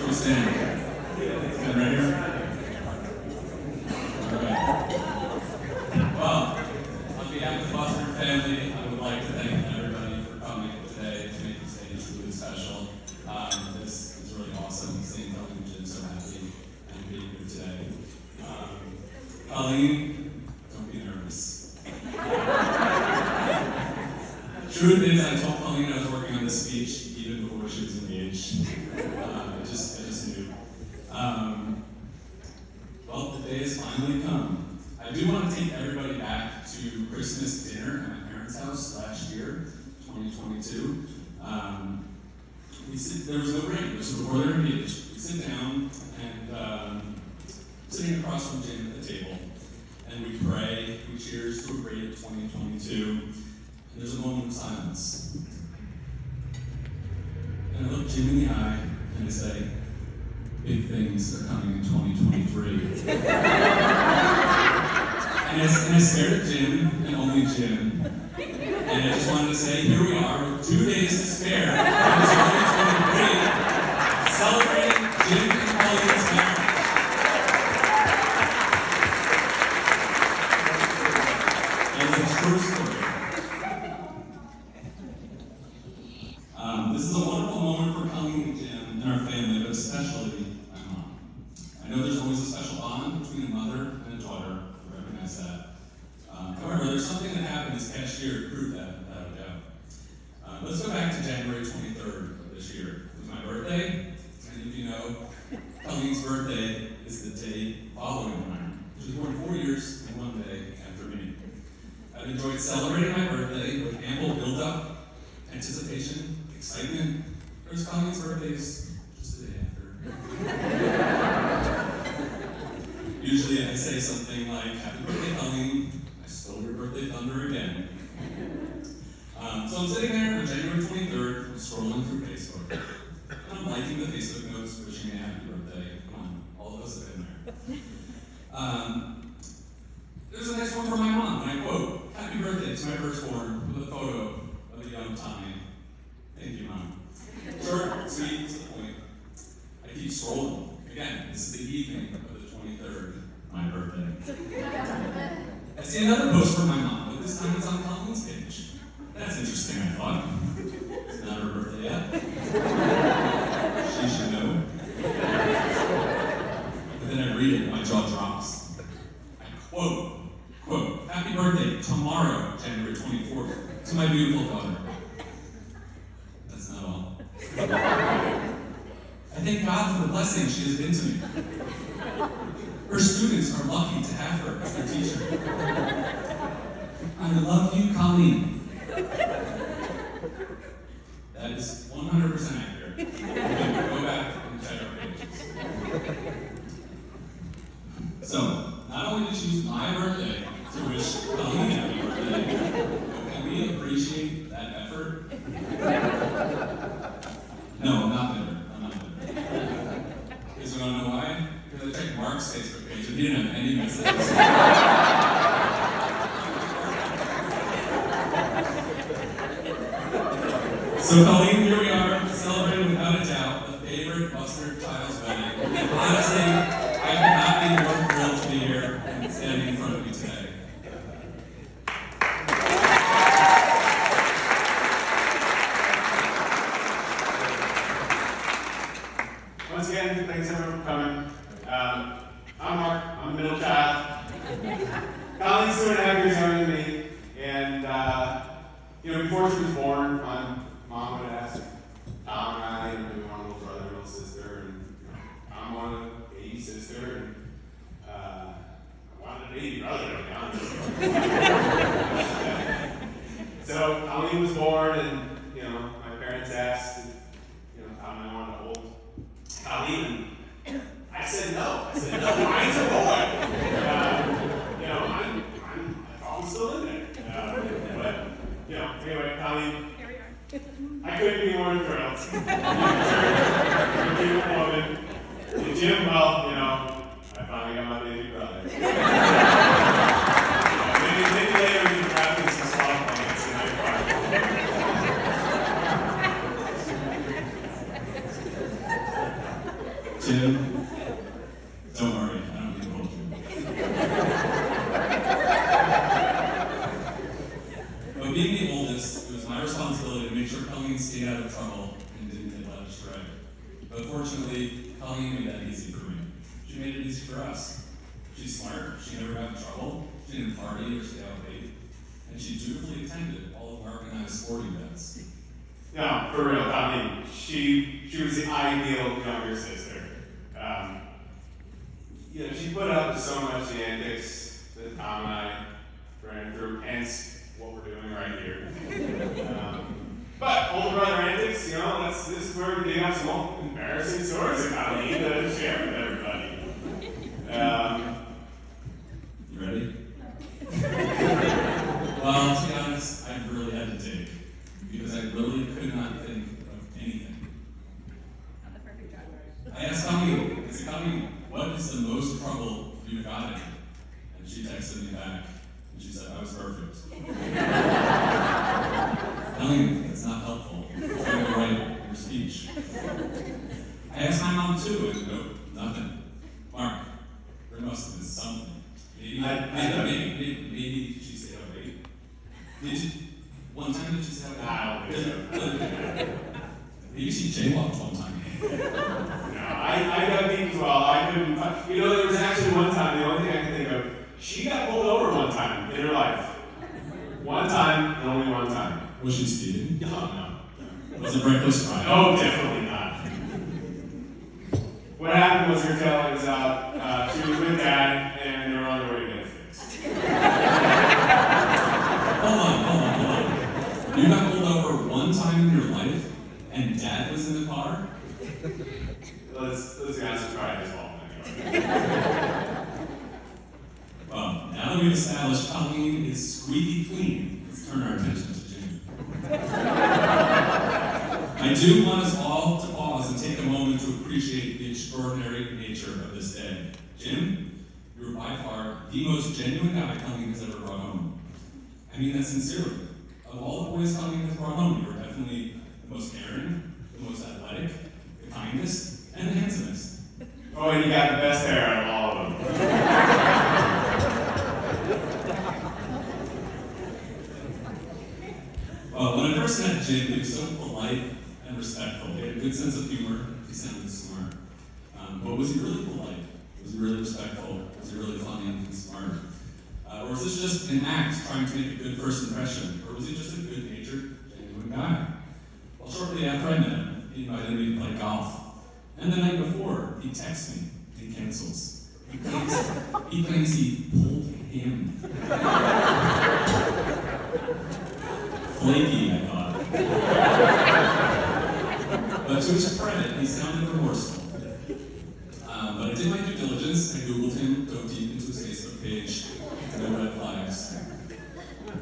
Should we stand? Stand right here? Well, on behalf of the Foster family, I would like to thank everybody for coming today to make this day truly special. This is really awesome, seeing Colleen and Jim so happy and being here today. Colleen, don't be nervous. Truth is, I told Colleen I was working on this speech even before she was engaged. I just knew. Well, the day has finally come. I do want to take everybody back to Christmas dinner at my parents' house last year, 2022. There was no rain, it was before they were engaged. We sit down and sitting across from Jim at the table, and we pray, we cheers to a great 2022, and there's a moment of silence. And I look Jim in the eye and I say, big things are coming in 2023. And I stared at Jim, and only Jim. And I just wanted to say, here we are, with 2 days to spare in 2023, celebrating Jim and Colleen's marriage. And it's a true story. This is a wonderful moment for Colleen and Jim and our family, but especially my mom. I know there's always a special bond between a mother and a daughter. I recognize that. However, there's something that happened this past year to prove that, without a doubt. Let's go back to January 23rd of this year. It was my birthday. Many of you know Colleen's birthday is the day following mine. She was born 4 years and 1 day after me. I've enjoyed celebrating my birthday with ample build-up, anticipation, excitement. Whereas Colleen's birthday is just the day after. Usually I say something like, happy birthday, Colleen. I stole your birthday thunder again. So I'm sitting there on January 23rd, scrolling through Facebook. And I'm liking the Facebook notes, wishing me a happy birthday. Come on, all of us have been there. There's a nice one from my mom, and I quote, happy birthday to my firstborn, with a photo of a young Tommy. Thank you, Mom. Short, sweet, to the point. I keep scrolling. Again, this is the evening of the 23rd, my birthday. I see another post from my mom, but this time it's on Colleen's page. That's interesting, I thought. It's not her birthday yet. She should know. But then I read it and my jaw drops. I quote, happy birthday tomorrow, January 24th, to my beautiful daughter. That's not all. I thank God for the blessing she has been to me. Her students are lucky to have her as their teacher. I love you, Colleen. That is 100% accurate. You can go back and check our pages. So, not only did she use my birthday to wish Colleen happy birthday, but can we appreciate that effort? No, I'm not bitter. Because you want to know why? Because I checked Mark's Facebook page and he didn't have any messages. So Colleen, here we are, celebrating without a doubt the favorite Buster child's wedding. And honestly, I could not be more thrilled to be here and standing in front of you today. Once again, thanks everyone for coming. I'm Mark, I'm a middle child. Colleen's 2.5 years younger than me, and before she was born, my mom would ask Tom and I, do we want a little brother, a little sister, and I'm one of a baby sister, and I wanted a baby brother, to be honest. So Colleen was born, and my parents asked if Tom and I wanted to hold Colleen, and I said no. I said no, mine's a boy. I'm still in there. But anyway, Colleen, I couldn't be more thrilled. You're a beautiful woman. And Jim, well, I finally got my baby brother. Maybe later we can practice some soft plans in my car. Jim, don't worry, I don't need to hold you. But being the oldest, it was my responsibility to make sure Colleen stayed out of trouble and didn't get led astray. But fortunately, Colleen made that easy for me. She made it easy for us. She's smart, she never got in trouble, she didn't party or stay out late, and she dutifully attended all of our organized sporting events. No, for real, Colleen, she was the ideal younger sister. She put up with so much the antics that Tom and I ran through, hence what we're doing right here. But older brother antics, this is where we dig out some embarrassing stories of Colleen to share with everybody. You ready? Well, to be honest, I really had to dig, because I really could not think of anything. Not the perfect job. I asked Colleen, what is the most trouble you've gotten in? And she texted me back, and she said, I was perfect. Colleen, that's not helpful. It's going to write your speech. I asked my mom too, and nope, nothing. Mark, there must have been something. Maybe she stayed out late. Did you? One time did she stay out late? Maybe she jaywalked one time. No, I got deep as well. I couldn't. There was actually one time. The only thing I can think of, she got pulled over one time in her life. One time, and only one time. Was she speeding? No. Was it reckless driving? Oh, definitely not. What happened was her tail light was out. She was with Dad, and they were on their way to get it fixed. Hold on. You got pulled over one time in your life, and Dad was in the car? Let's be honest, it's probably his fault anyway. Well, now that we've established Colleen is squeaky clean, let's turn our attention to Jim. I do want us all to pause and take a moment to appreciate the extraordinary nature of this day. Jim, you were by far the most genuine guy Colleen has ever brought home. I mean that sincerely. Of all the boys Colleen has brought home, you were definitely the most caring, the most athletic, the kindest, and the handsomest. Oh, and you got the best hair out of all of them. When I first met Jim, he was so polite and respectful. He had a good sense of humor. He sounded smart. But was he really polite? Was he really respectful? Was he really funny and smart? Or was this just an act trying to make a good first impression? Or was he just a good-natured, genuine guy? Well, shortly after I met him, he invited me to play golf. And the night before, he texts me. He cancels. He claims he pulled him. Flaky, I thought. But to his credit, he sounded remorseful. But I did my due diligence. I Googled him, dove deep into his Facebook page. No red flags.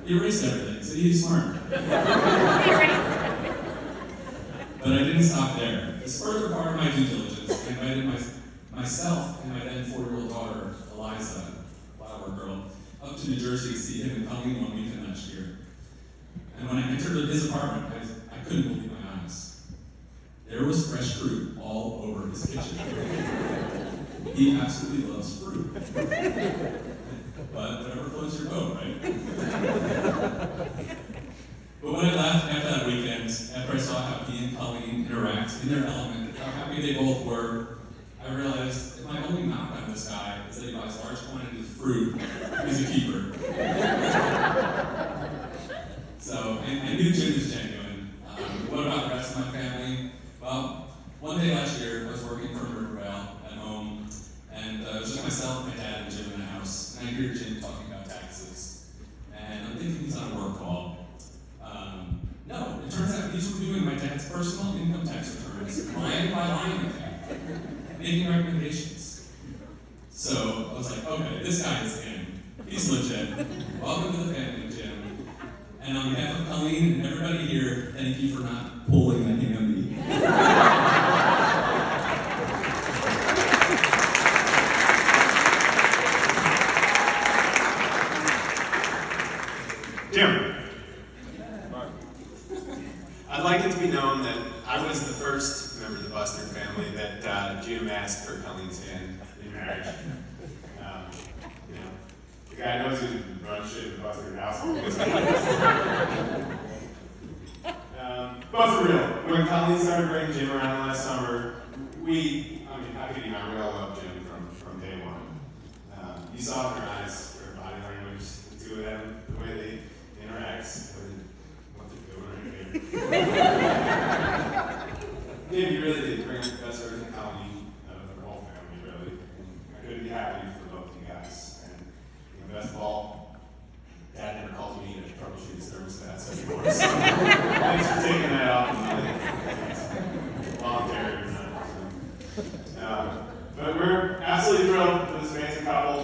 He erased everything, so he's smart. But I didn't stop there. As further part of my due diligence, I invited myself and my then 4-year-old daughter, Eliza, flower girl, up to New Jersey to see him and Colleen one weekend last year. And when I entered his apartment, I couldn't believe my eyes. There was fresh fruit all over his kitchen. He absolutely loves fruit. But whatever floats your boat, right? But when I left after that weekend, after I saw how he and Colleen interact in their element, how happy they both were, I realized if my only knock on this guy is that he buys large quantities of fruit, he's a keeper. So I knew Jim was genuine. What about the rest of my family? Well, one day last year, I was working from Rivervale at home, and it was just myself, my dad, and Jim in the house. And I hear Jim talking about taxes. And I'm thinking he's on a work call. No, it turns out he's reviewing my dad's personal income tax returns, line by line with him, making recommendations. So I was like, okay, this guy is in. He's legit. Welcome to the family, Jim. And on behalf of Colleen and everybody here, thank you for not pulling that handy. Jim, I'd like it to be known that I was the first first member of the Buster family that Jim asked for Colleen's hand in marriage. You know, the guy knows he runs shit in the Buster household. But for real, when Colleen started bringing Jim around last summer, how could you not? We all love Jim from day one. You saw in her eyes, her body language, the two of them, the way they interact, what they're doing right here. Jim, you really did bring the best version of Colleen out of the whole family, really. And I couldn't be happy for both of you guys. And best of all, Dad never calls me to troubleshoot his thermostats anymore. So thanks for taking that off. It's voluntary or not. But we're absolutely thrilled for this amazing couple.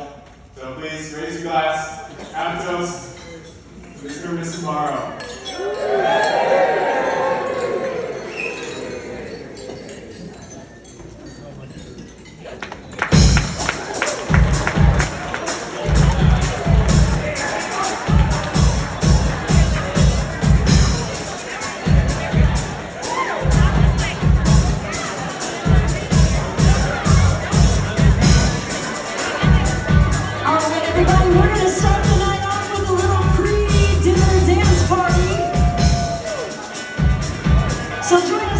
So please raise your glass, have a toast to Mr. and Mrs. Morrow. All right, everybody, we're going to start.